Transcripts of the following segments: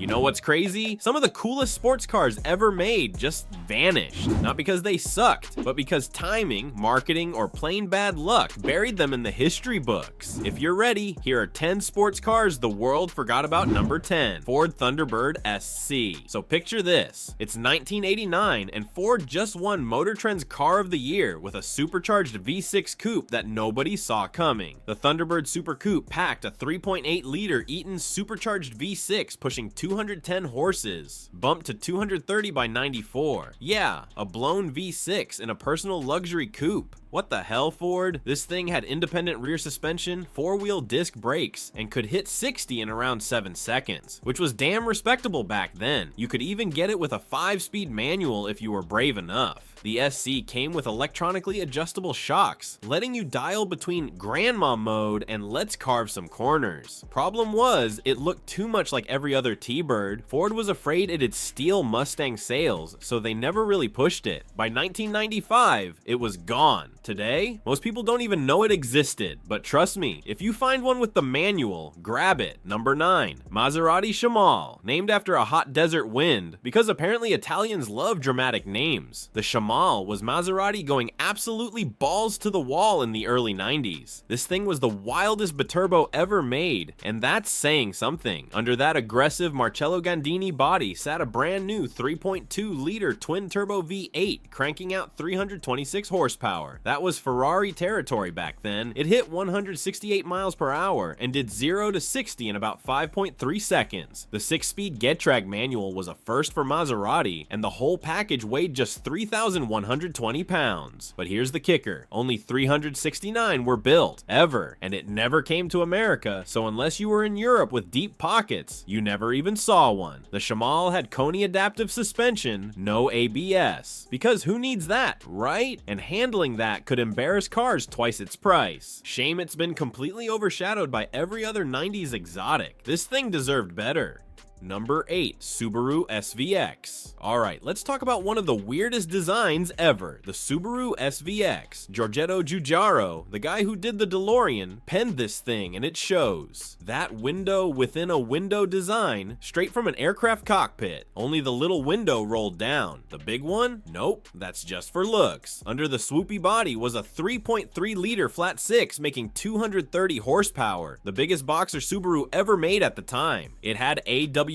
know what's crazy? Some of the coolest sports cars ever made just vanished. Not because they sucked, but because timing, marketing, or plain bad luck buried them in the history books. If you're ready, here are 10 sports cars the world forgot about. Number 10, Ford Thunderbird SC. So picture this. It's 1989 and Ford just won Motor Trend's Car of the Year with a supercharged V6 coupe that nobody saw coming. The Thunderbird Super Coupe packed a 3.8-liter Eaton supercharged V6 pushing 210 horses, bumped to 230 by 94. Yeah, a blown V6 in a personal luxury coupe. What the hell, Ford? This thing had independent rear suspension, 4-wheel disc brakes, and could hit 60 in around 7 seconds, which was damn respectable back then. You could even get it with a 5-speed manual if you were brave enough. The SC came with electronically adjustable shocks, letting you dial between grandma mode and let's carve some corners. Problem was, it looked too much like every other T-Bird. Ford was afraid it'd steal Mustang sales, so they never really pushed it. By 1995, it was gone. Today, most people don't even know it existed, but trust me, if you find one with the manual, grab it. Number 9, Maserati Shamal, named after a hot desert wind, because apparently Italians love dramatic names. The Shamal was Maserati going absolutely balls to the wall in the early 90s. This thing was the wildest biturbo ever made, and that's saying something. Under that aggressive Marcello Gandini body sat a brand new 3.2-liter twin-turbo V8, cranking out 326 horsepower. That was Ferrari territory back then. It hit 168 miles per hour and did 0 to 60 in about 5.3 seconds. The 6-speed Getrag manual was a first for Maserati, and the whole package weighed just 3,120 pounds. But here's the kicker. Only 369 were built, ever, and it never came to America, so unless you were in Europe with deep pockets, you never even saw one. The Shamal had Koni adaptive suspension, no ABS. Because who needs that, right? And handling that could embarrass cars twice its price. Shame it's been completely overshadowed by every other 90s exotic. This thing deserved better. Number 8, Subaru SVX. Alright, let's talk about one of the weirdest designs ever, the Subaru SVX. Giorgetto Giugiaro, the guy who did the DeLorean, penned this thing and it shows. That window within a window design, straight from an aircraft cockpit, only the little window rolled down. The big one? Nope, that's just for looks. Under the swoopy body was a 3.3-liter flat 6 making 230 horsepower, the biggest boxer Subaru ever made at the time. It had AWD,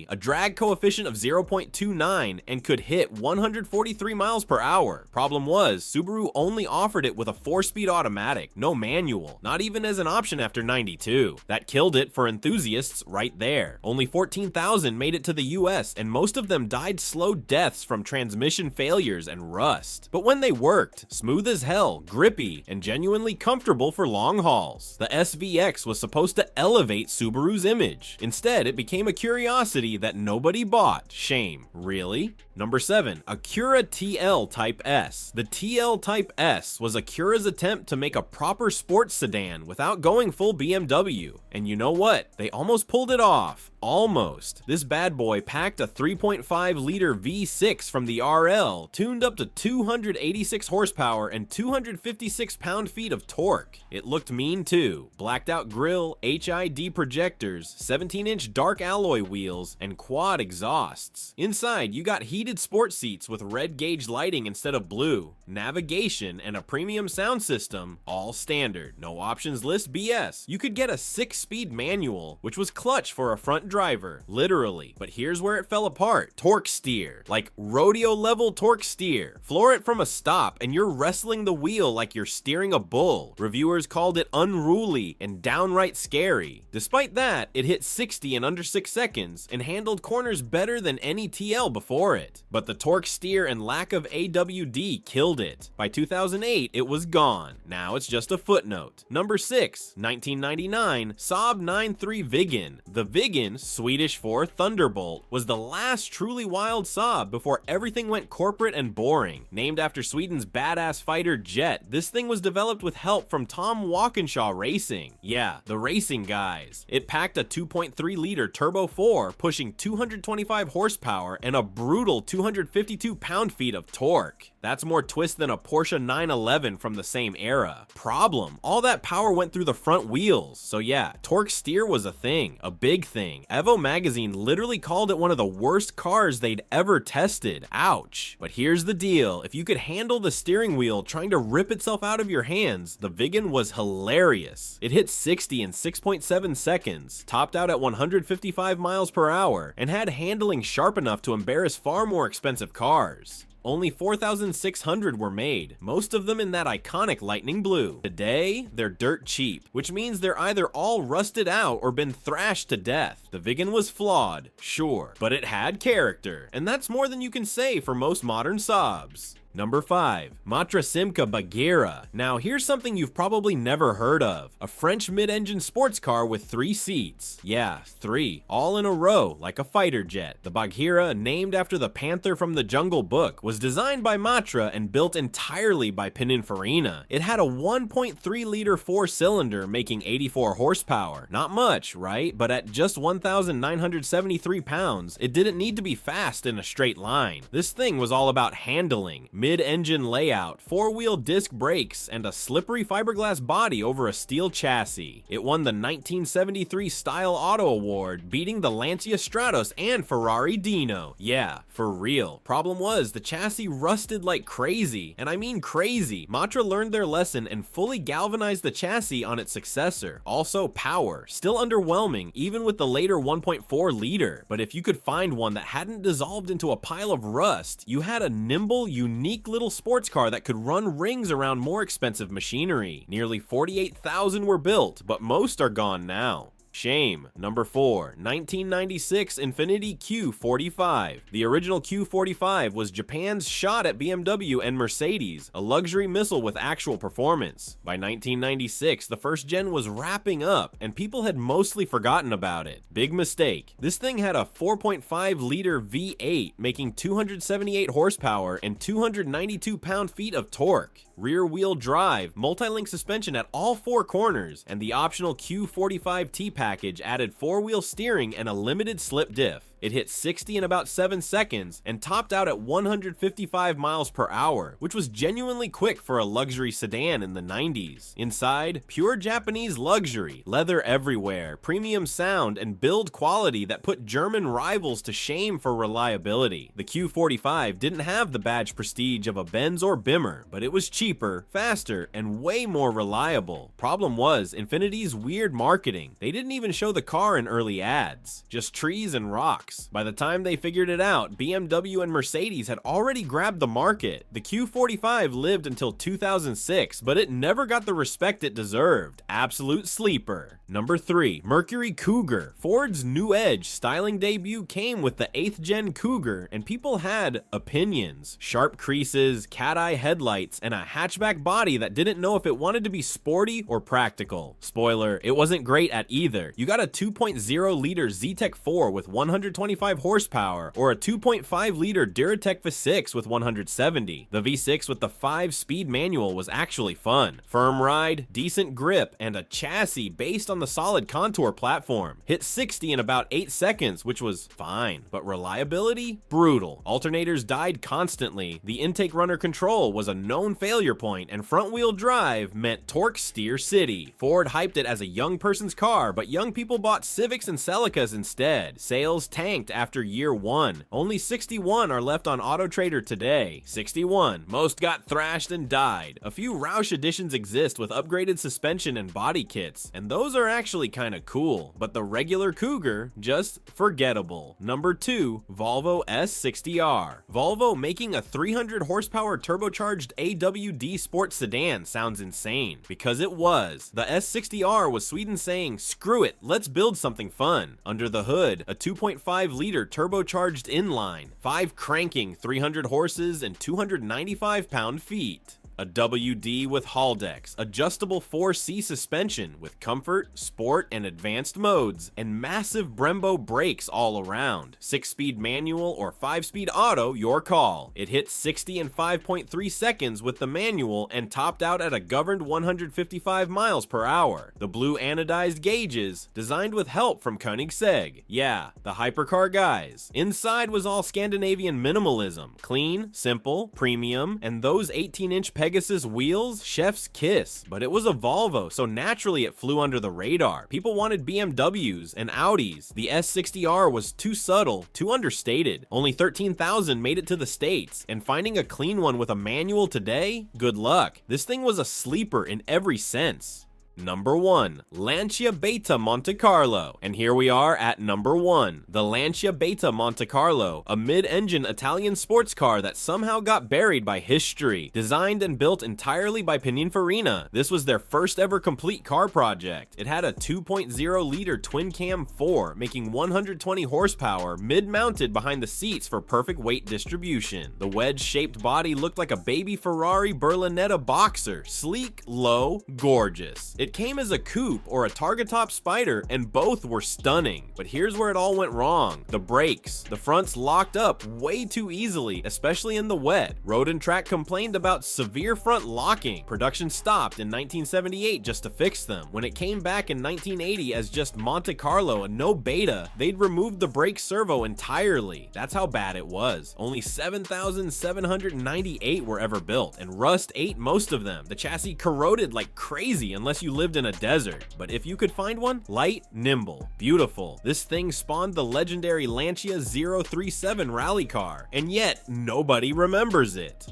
a drag coefficient of 0.29, and could hit 143 miles per hour. Problem was, Subaru only offered it with a 4-speed automatic, no manual, not even as an option after 92. That killed it for enthusiasts right there. Only 14,000 made it to the US, and most of them died slow deaths from transmission failures and rust. But when they worked, smooth as hell, grippy, and genuinely comfortable for long hauls. The SVX was supposed to elevate Subaru's image. Instead, it became a curiosity that nobody bought. Shame. Really? Number 7, Acura TL Type S. The TL Type S was Acura's attempt to make a proper sports sedan without going full BMW. And you know what? They almost pulled it off. Almost. This bad boy packed a 3.5-liter V6 from the RL, tuned up to 286 horsepower and 256 pound-feet of torque. It looked mean too. Blacked out grille, HID projectors, 17-inch dark alloy wheels, and quad exhausts. Inside, you got heated sports seats with red gauge lighting instead of blue, navigation, and a premium sound system, all standard. No options list BS. You could get a 6-speed manual, which was clutch for a front driver, literally. But here's where it fell apart. Torque steer. Like rodeo level torque steer. Floor it from a stop and you're wrestling the wheel like you're steering a bull. Reviewers called it unruly and downright scary. Despite that, it hit 60 in under 6 seconds and handled corners better than any TL before it. But the torque steer and lack of AWD killed it. By 2008, it was gone. Now it's just a footnote. Number 6, 1999, Saab 9-3 Viggen. The Viggen, Swedish for Thunderbolt, was the last truly wild Saab before everything went corporate and boring. Named after Sweden's badass fighter jet, this thing was developed with help from Tom Walkinshaw Racing. Yeah, the racing guys. It packed a 2.3-liter Turbo 4, pushing 225 horsepower and a brutal 252 pound-feet of torque. That's more twist than a Porsche 911 from the same era. Problem, all that power went through the front wheels. So yeah, torque steer was a thing, a big thing. Evo magazine literally called it one of the worst cars they'd ever tested. Ouch. But here's the deal, if you could handle the steering wheel trying to rip itself out of your hands, the Viggen was hilarious. It hit 60 in 6.7 seconds, topped out at 155 miles per hour, and had handling sharp enough to embarrass far more expensive cars. Only 4,600 were made, most of them in that iconic lightning blue. Today, they're dirt cheap, which means they're either all rusted out or been thrashed to death. The Viggen was flawed, sure, but it had character, and that's more than you can say for most modern Saabs. Number 5. Matra Simca Bagheera. Now here's something you've probably never heard of. A French mid-engine sports car with 3 seats. Yeah, 3. All in a row, like a fighter jet. The Bagheera, named after the panther from the Jungle Book, was designed by Matra and built entirely by Pininfarina. It had a 1.3-liter 4-cylinder making 84 horsepower. Not much, right? But at just 1,973 pounds, it didn't need to be fast in a straight line. This thing was all about handling, mid-engine layout, 4-wheel disc brakes, and a slippery fiberglass body over a steel chassis. It won the 1973 Style Auto Award, beating the Lancia Stratos and Ferrari Dino. Yeah, for real. Problem was, the chassis rusted like crazy, and I mean crazy. Matra learned their lesson and fully galvanized the chassis on its successor. Also, power. Still underwhelming, even with the later 1.4 liter. But if you could find one that hadn't dissolved into a pile of rust, you had a nimble, unique little sports car that could run rings around more expensive machinery. Nearly 48,000 were built, but most are gone now. Shame. Number 4. 1996 Infiniti Q45. The original Q45 was Japan's shot at BMW and Mercedes, a luxury missile with actual performance. By 1996, the first gen was wrapping up, and people had mostly forgotten about it. Big mistake. This thing had a 4.5-liter V8, making 278 horsepower and 292 pound-feet of torque. Rear-wheel drive, multi-link suspension at all 4 corners, and the optional Q45T package added 4-wheel steering and a limited slip diff. It hit 60 in about 7 seconds and topped out at 155 miles per hour, which was genuinely quick for a luxury sedan in the 90s. Inside, pure Japanese luxury, leather everywhere, premium sound, and build quality that put German rivals to shame for reliability. The Q45 didn't have the badge prestige of a Benz or Bimmer, but it was cheaper, faster, and way more reliable. Problem was, Infiniti's weird marketing. They didn't even show the car in early ads, just trees and rocks. By the time they figured it out, BMW and Mercedes had already grabbed the market. The Q45 lived until 2006, but it never got the respect it deserved. Absolute sleeper. Number 3. Mercury Cougar. Ford's new edge styling debut came with the 8th gen Cougar, and people had opinions. Sharp creases, cat-eye headlights, and a hatchback body that didn't know if it wanted to be sporty or practical. Spoiler, it wasn't great at either. You got a 2.0-liter Zetec 4 with 125 horsepower, or a 2.5-liter Duratec V6 with 170. The V6 with the 5-speed manual was actually fun. Firm ride, decent grip, and a chassis based on the solid Contour platform. Hit 60 in about 8 seconds, which was fine, but reliability? Brutal. Alternators died constantly, the intake runner control was a known failure point, and front-wheel drive meant torque steer city. Ford hyped it as a young person's car, but young people bought Civics and Celicas instead. Sales tanked after year 1. Only 61 are left on AutoTrader today. 61. Most got thrashed and died. A few Roush editions exist with upgraded suspension and body kits, and those are actually kinda cool, but the regular Cougar, just forgettable. Number 2. Volvo S60R. Volvo making a 300 horsepower turbocharged AWD sports sedan sounds insane, because it was. The S60R was Sweden saying, screw it, let's build something fun. Under the hood, a 2.5-liter turbocharged inline, 5 cranking 300 horses and 295 pound-feet. A WD with Haldex, adjustable 4C suspension with comfort, sport, and advanced modes, and massive Brembo brakes all around. 6-speed manual or 5-speed auto, your call. It hit 60 in 5.3 seconds with the manual and topped out at a governed 155 miles per hour. The blue anodized gauges, designed with help from Koenigsegg. Yeah, the hypercar guys. Inside was all Scandinavian minimalism. Clean, simple, premium, and those 18-inch Pegasus wheels, chef's kiss. But it was a Volvo, so naturally it flew under the radar. People wanted BMWs and Audis. The S60R was too subtle, too understated. Only 13,000 made it to the States, and finding a clean one with a manual today? Good luck. This thing was a sleeper in every sense. Number 1. Lancia Beta Monte Carlo. And here we are at number 1. The Lancia Beta Monte Carlo, a mid-engine Italian sports car that somehow got buried by history. Designed and built entirely by Pininfarina, this was their first ever complete car project. It had a 2.0-liter twin-cam 4, making 120 horsepower, mid-mounted behind the seats for perfect weight distribution. The wedge-shaped body looked like a baby Ferrari Berlinetta Boxer, sleek, low, gorgeous. It came as a coupe or a targa top Spider, and both were stunning. But here's where it all went wrong. The brakes. The fronts locked up way too easily, especially in the wet. Road and Track complained about severe front locking. Production stopped in 1978 just to fix them. When it came back in 1980 as just Monte Carlo and no beta, they'd removed the brake servo entirely. That's how bad it was. Only 7,798 were ever built, and rust ate most of them. The chassis corroded like crazy unless you lived in a desert. But if you could find one, light, nimble, beautiful. This thing spawned the legendary Lancia 037 rally car, and yet nobody remembers it.